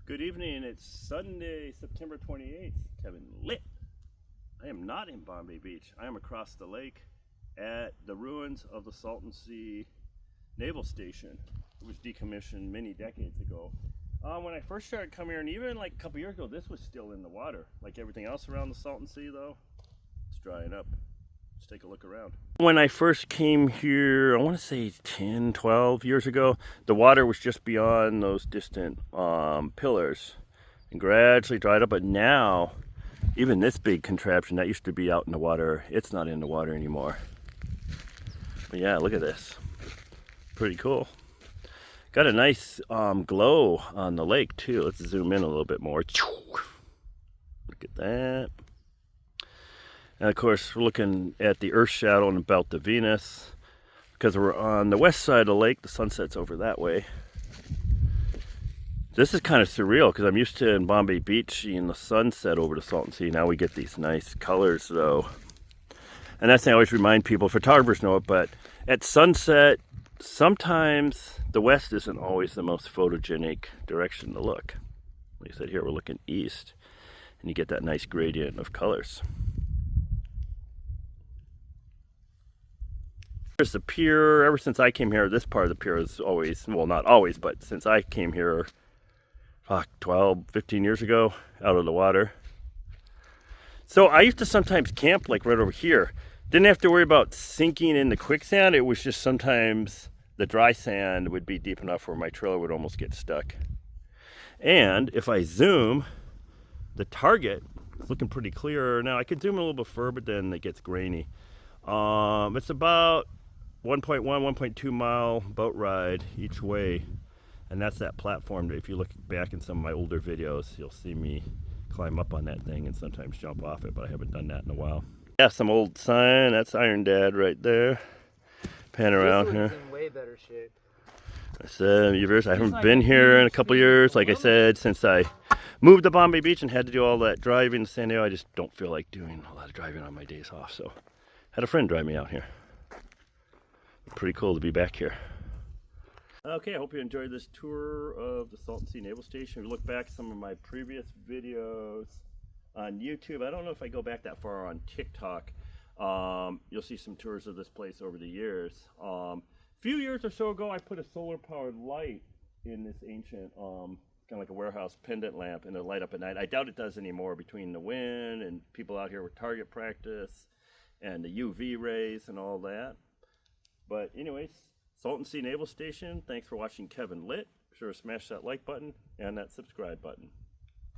Good evening, it's Sunday, September 28th. Kevin Lit. I am not in Bombay Beach. I am across the lake at the ruins of the Salton Sea Naval Station. It was decommissioned many decades ago. When I first started coming here, and even like a couple years ago, this was still in the water. Like everything else around the Salton Sea though, it's drying up. Let's take a look around. When I first came here, I want to say 10, 12 years ago, the water was just beyond those distant pillars and gradually dried up. But now, even this big contraption that used to be out in the water, it's not in the water anymore. But yeah, look at this. Pretty cool. Got a nice glow on the lake too. Let's zoom in a little bit more. Look at that. And of course, we're looking at the Earth's shadow and the belt of Venus. Because we're on the west side of the lake, the sunset's over that way. This is kind of surreal because I'm used to in Bombay Beach seeing the sunset over the Salton Sea. Now we get these nice colors though. And that's thing I always remind people, photographers know it, but at sunset, sometimes the west isn't always the most photogenic direction to look. Like I said, here we're looking east, and you get that nice gradient of colors. Here's the pier. Ever since I came here, this part of the pier is always, well, not always, but since I came here 12, 15 years ago, out of the water. So I used to sometimes camp like right over here. Didn't have to worry about sinking in the quicksand. It was just sometimes the dry sand would be deep enough where my trailer would almost get stuck. And if I zoom, the target is looking pretty clear. Now I could zoom a little bit further, but then it gets grainy. It's about 1.1, 1.2 mile boat ride each way. And that's that platform that if you look back in some of my older videos, you'll see me climb up on that thing and sometimes jump off it, but I haven't done that in a while. Yeah, some old sign. That's Iron Dad right there. Pan around here. In way better shape. I said, I haven't been here in a couple years. Like I said, since I moved to Bombay Beach and had to do all that driving to San Diego, I just don't feel like doing a lot of driving on my days off. So had a friend drive me out here. Pretty cool to be back here. Okay, I hope you enjoyed this tour of the Salton Sea Naval Station. If you look back at some of my previous videos on YouTube, I don't know if I go back that far on TikTok, you'll see some tours of this place over the years. A few years or so ago, I put a solar powered light in this ancient, kind of like a warehouse pendant lamp, and it'll light up at night. I doubt it does anymore between the wind and people out here with target practice and the UV rays and all that. But anyways, Salton Sea Naval Station, thanks for watching Kevin Lit. Be sure to smash that like button and that subscribe button.